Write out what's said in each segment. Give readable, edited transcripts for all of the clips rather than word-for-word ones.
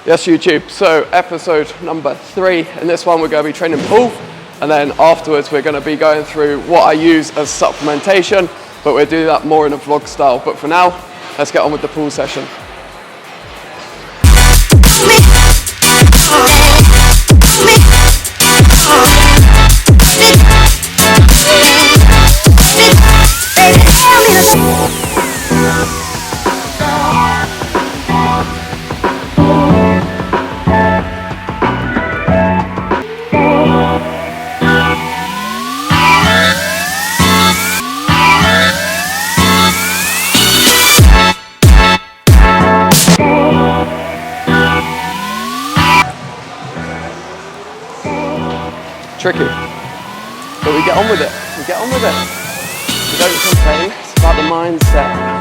Yes, YouTube. So episode number 3. In this one, we're going to be training pull, and then afterwards we're going to be going through what I use as supplementation, but we'll do that more in a vlog style. But for now, let's get on with the pull session. Tricky, but we get on with it. We get on with it. We don't complain. It's about the mindset.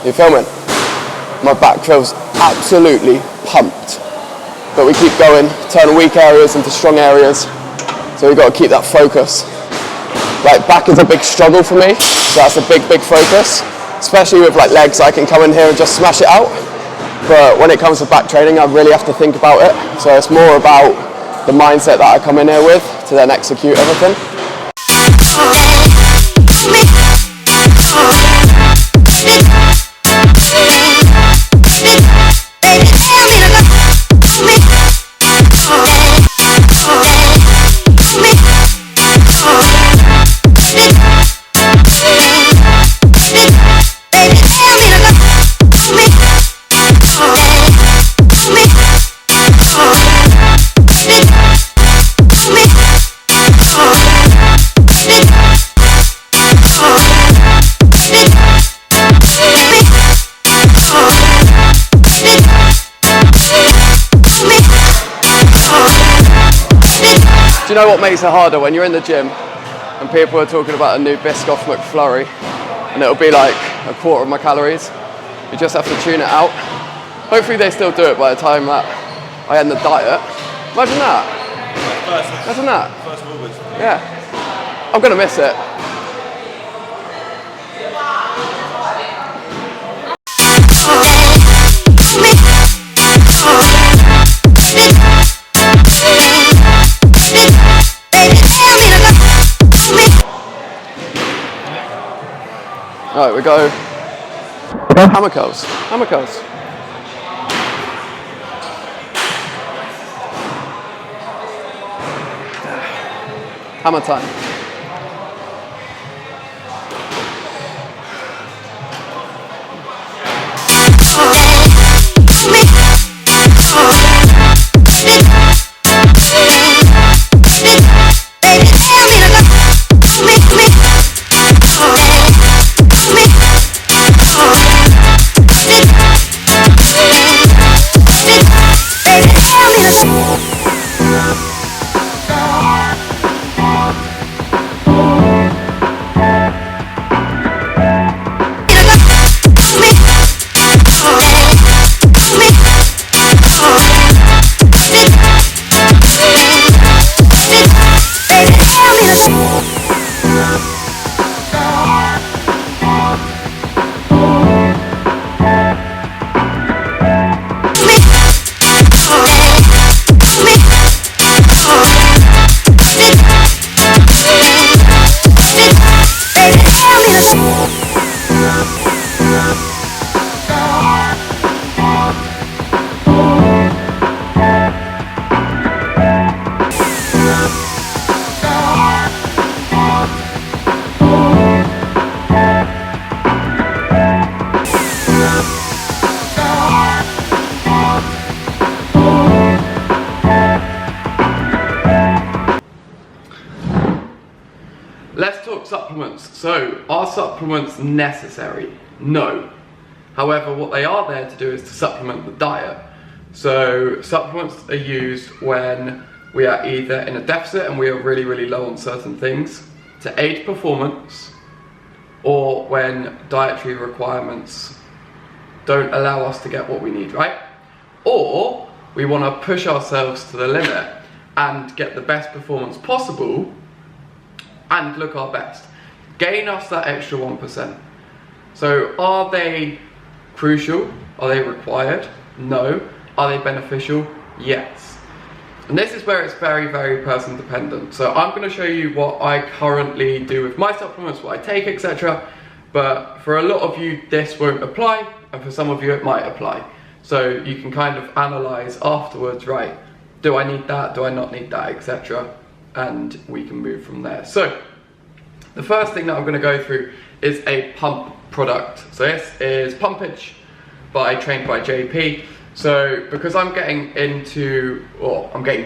You filming? My back feels absolutely pumped. But we keep going, turn weak areas into strong areas. So we've got to keep that focus. Like, back is a big struggle for me, so that's a big focus. Especially with like legs, I can come in here and just smash it out. But when it comes to back training, I really have to think about it. So it's more about the mindset that I come in here with to then execute everything. Do you know what makes it harder? When you're in the gym and people are talking about a new Biscoff McFlurry and it'll be like a quarter of my calories. You just have to tune it out. Hopefully they still do it by the time that I end the diet. Imagine that. Imagine that. First of August. Yeah. I'm gonna miss it. Alright, we go hammer curls. Hammer curls. Hammer time. Let's talk supplements. So, are supplements necessary? No. However, what they are there to do is to supplement the diet. So supplements are used when we are either in a deficit and we are really, really low on certain things to aid performance, or when dietary requirements don't allow us to get what we need, right? Or we want to push ourselves to the limit and get the best performance possible and look our best. Gain us that extra 1%. So are they crucial? Are they required? No. Are they beneficial? Yes. And this is where it's very, very person dependent. So I'm going to show you what I currently do with my supplements, what I take, etc. But for a lot of you, this won't apply, and for some of you, it might apply. So you can kind of analyze afterwards, right? Do I need that? Do I not need that, etc. And we can move from there. So the first thing that I'm going to go through is a pump product. So this is Pumpage by Trained by JP. So because I'm getting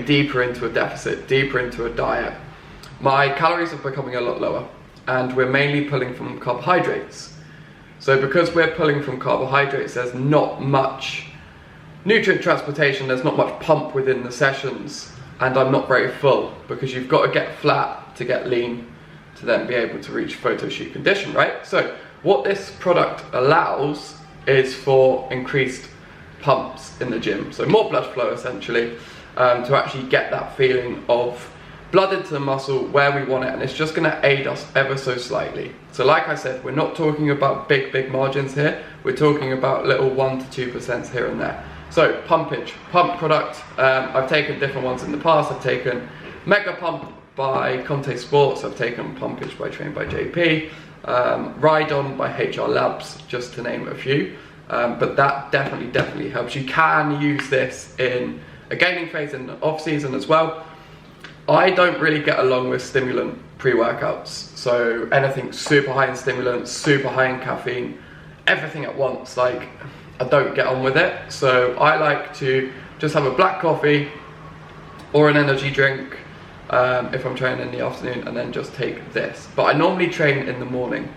deeper into a deficit, deeper into a diet, my calories are becoming a lot lower, and we're mainly pulling from carbohydrates. So because we're pulling from carbohydrates, there's not much nutrient transportation, there's not much pump within the sessions, and I'm not very full, because you've got to get flat to get lean to then be able to reach photo shoot condition, right? So what this product allows is for increased pumps in the gym, so more blood flow essentially, to actually get that feeling of blood into the muscle where we want it, and it's just going to aid us ever so slightly. So like I said, we're not talking about big margins here, we're talking about little 1 to 2% here and there. So Pumpage, pump product, I've taken different ones in the past. I've taken Mega Pump by Conte Sports, I've taken Pumpage by Trained by JP, Ride On by HR Labs, just to name a few. But that definitely helps. You can use this in a gaining phase in the off season as well. I don't really get along with stimulant pre-workouts. So anything super high in stimulants, super high in caffeine, everything at once, like I don't get on with it. So I like to just have a black coffee or an energy drink if I'm training in the afternoon, and then just take this. But I normally train in the morning.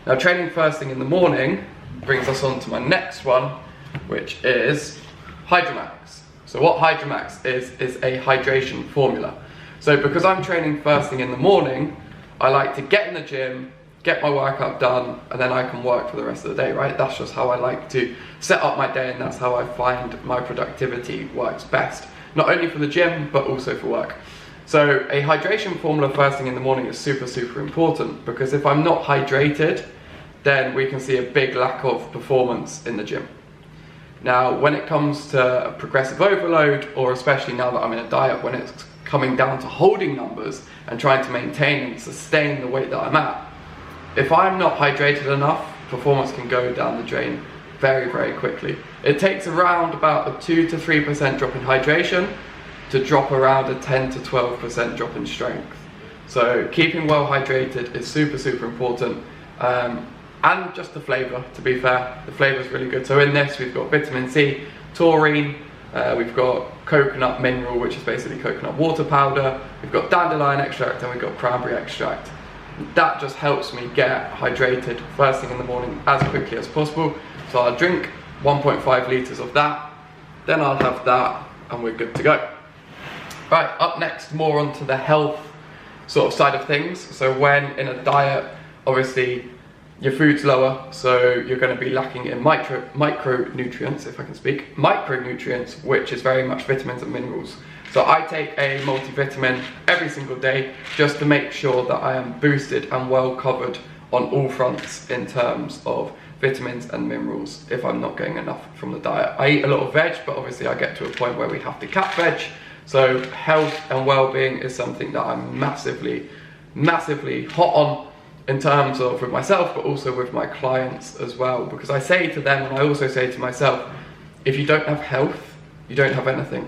Now training first thing in the morning brings us on to my next one, which is Hydromax. So what Hydromax is a hydration formula. So because I'm training first thing in the morning, I like to get in the gym, get my workout done, and then I can work for the rest of the day, right? That's just how I like to set up my day, and that's how I find my productivity works best. Not only for the gym, but also for work. So a hydration formula first thing in the morning is super important, because if I'm not hydrated, then we can see a big lack of performance in the gym. Now, when it comes to progressive overload, or especially now that I'm in a diet, when it's coming down to holding numbers and trying to maintain and sustain the weight that I'm at, if I'm not hydrated enough, performance can go down the drain very quickly. It takes around about a 2 to 3% drop in hydration to drop around a 10 to 12% drop in strength. So keeping well hydrated is super important. And just the flavour, to be fair, the flavour is really good. So in this we've got vitamin C, taurine, we've got coconut mineral, which is basically coconut water powder, we've got dandelion extract, and we've got cranberry extract. That just helps me get hydrated first thing in the morning as quickly as possible. So I'll drink 1.5 litres of that, then I'll have that, and we're good to go. Right, up next, more onto the health sort of side of things. So when in a diet, obviously your food's lower, so you're going to be lacking in micronutrients, if I can speak, micronutrients, which is very much vitamins and minerals. So I take a multivitamin every single day just to make sure that I am boosted and well covered on all fronts in terms of vitamins and minerals if I'm not getting enough from the diet. I eat a lot of veg, but obviously I get to a point where we have to cap veg. So health and well-being is something that I'm massively hot on in terms of with myself, but also with my clients as well. Because I say to them, and I also say to myself, if you don't have health, you don't have anything.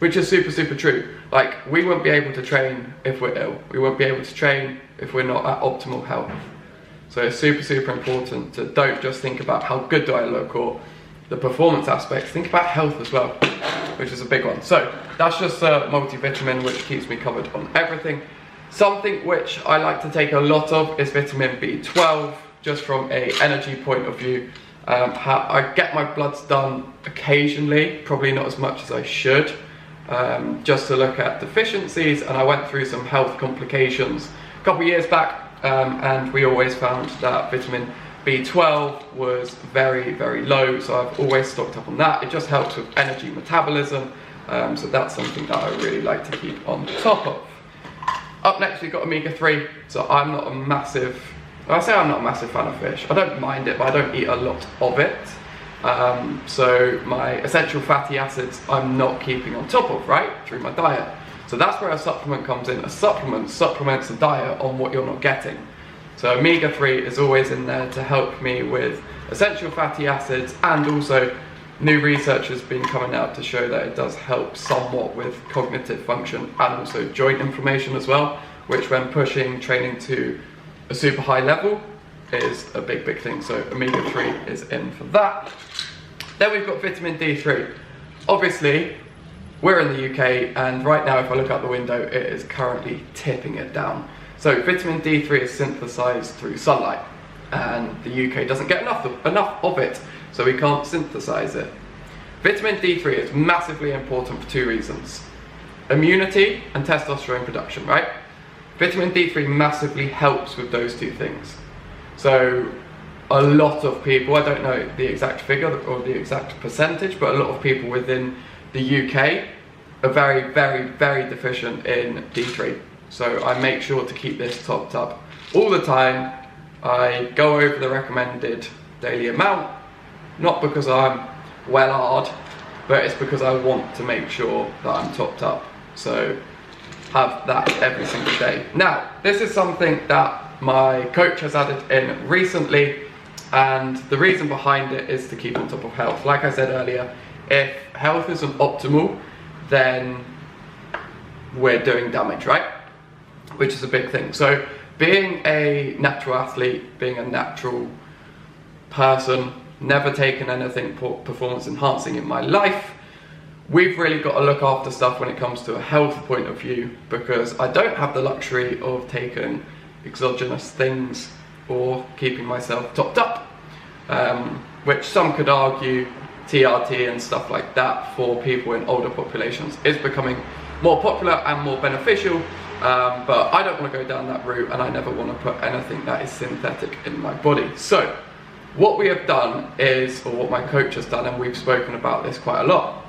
Which is super true. Like, we won't be able to train if we're ill. We won't be able to train if we're not at optimal health. So it's super important to don't just think about how good do I look or the performance aspects, think about health as well, which is a big one. So that's just a multivitamin which keeps me covered on everything. Something which I like to take a lot of is vitamin B12, just from a energy point of view. I get my bloods done occasionally, probably not as much as I should, just to look at deficiencies, and I went through some health complications a couple of years back, and we always found that vitamin B12 was very, very low, so I've always stocked up on that. It just helps with energy metabolism, so that's something that I really like to keep on top of. Up next we've got omega-3, so I'm not a massive fan of fish. I don't mind it, but I don't eat a lot of it. So my essential fatty acids I'm not keeping on top of, right, through my diet. So that's where a supplement comes in. A supplement supplements a diet on what you're not getting. So omega-3 is always in there to help me with essential fatty acids, and also new research has been coming out to show that it does help somewhat with cognitive function and also joint inflammation as well, which when pushing training to a super high level is a big, big thing. So omega-3 is in for that. Then we've got vitamin D3. Obviously, we're in the UK, and right now if I look out the window, it is currently tipping it down. So vitamin D3 is synthesized through sunlight, and the UK doesn't get enough of it, so we can't synthesize it. Vitamin D3 is massively important for two reasons: immunity and testosterone production, right? Vitamin D3 massively helps with those two things. So a lot of people, I don't know the exact figure or the exact percentage, but a lot of people within the UK are very, very, very deficient in D3. So I make sure to keep this topped up all the time. I go over the recommended daily amount, not because I'm well-hard, but it's because I want to make sure that I'm topped up. So have that every single day. Now, this is something that my coach has added in recently, and the reason behind it is to keep on top of health. Like I said earlier, if health isn't optimal, then we're doing damage, right? Which is a big thing. So being a natural athlete, being a natural person, never taken anything performance enhancing in my life, we've really got to look after stuff when it comes to a health point of view, because I don't have the luxury of taking exogenous things or keeping myself topped up, which some could argue TRT and stuff like that for people in older populations is becoming more popular and more beneficial, but I don't want to go down that route, and I never want to put anything that is synthetic in my body. So what we have done is, or what my coach has done, and we've spoken about this quite a lot,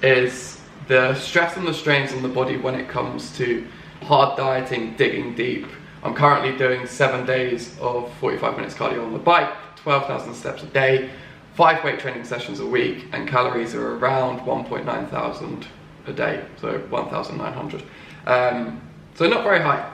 is the stress and the strains on the body when it comes to hard dieting, digging deep. I'm currently doing 7 days of 45 minutes cardio on the bike, 12,000 steps a day, 5 weight training sessions a week, and calories are around 1.9 thousand a day, so 1,900. So not very high,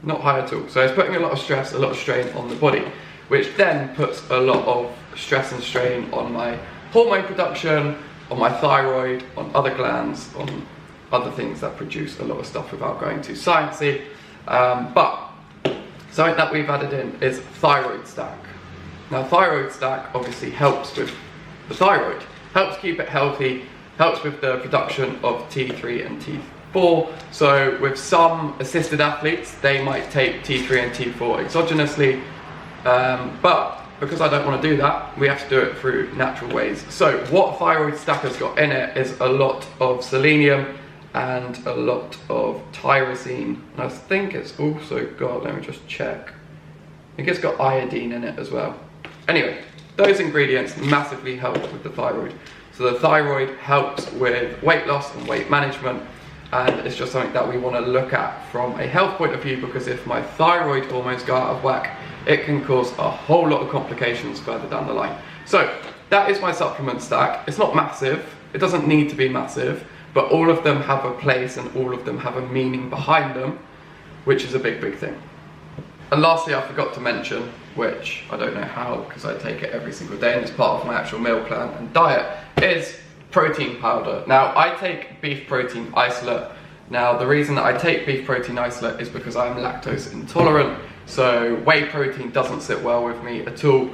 not high at all. So it's putting a lot of stress, a lot of strain on the body, which then puts a lot of stress and strain on my hormone production, on my thyroid, on other glands, on other things that produce a lot of stuff without going too sciencey. But something that we've added in is Thyroid Stack. Now Thyroid Stack obviously helps with the thyroid, helps keep it healthy, helps with the production of T3 and T4. So with some assisted athletes, they might take T3 and T4 exogenously, but because I don't want to do that, we have to do it through natural ways. So what Thyroid Stack has got in it is a lot of selenium and a lot of tyrosine. And I think it's also got, let me just check, I think it's got iodine in it as well. Anyway, those ingredients massively help with the thyroid. So the thyroid helps with weight loss and weight management, and it's just something that we want to look at from a health point of view, because if my thyroid hormones go out of whack, it can cause a whole lot of complications further down the line. So that is my supplement stack. It's not massive, it doesn't need to be massive, but all of them have a place and all of them have a meaning behind them, which is a big, big thing. And lastly, I forgot to mention, which I don't know how, because I take it every single day and it's part of my actual meal plan and diet, is protein powder. Now, I take beef protein isolate. Now, the reason that I take beef protein isolate is because I'm lactose intolerant, so whey protein doesn't sit well with me at all.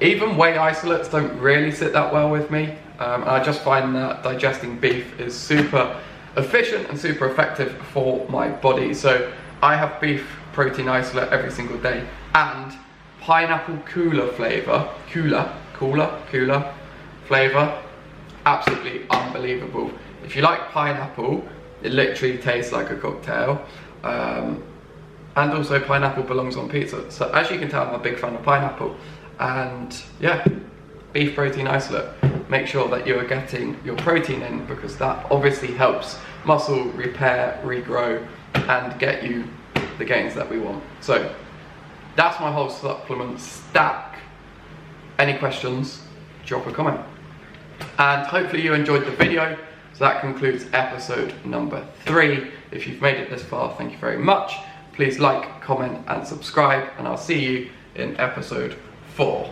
Even whey isolates don't really sit that well with me, and I just find that digesting beef is super efficient and super effective for my body. So I have beef protein isolate every single day, and pineapple cooler flavor, cooler flavor, absolutely unbelievable. If you like pineapple, it literally tastes like a cocktail. And also pineapple belongs on pizza. So as you can tell, I'm a big fan of pineapple. And yeah, beef protein isolate. Make sure that you're getting your protein in, because that obviously helps muscle repair, regrow, and get you the gains that we want. So that's my whole supplement stack. Any questions, drop a comment. And hopefully you enjoyed the video. So that concludes episode number 3. If you've made it this far, thank you very much. Please like, comment, and subscribe, and I'll see you in episode 4.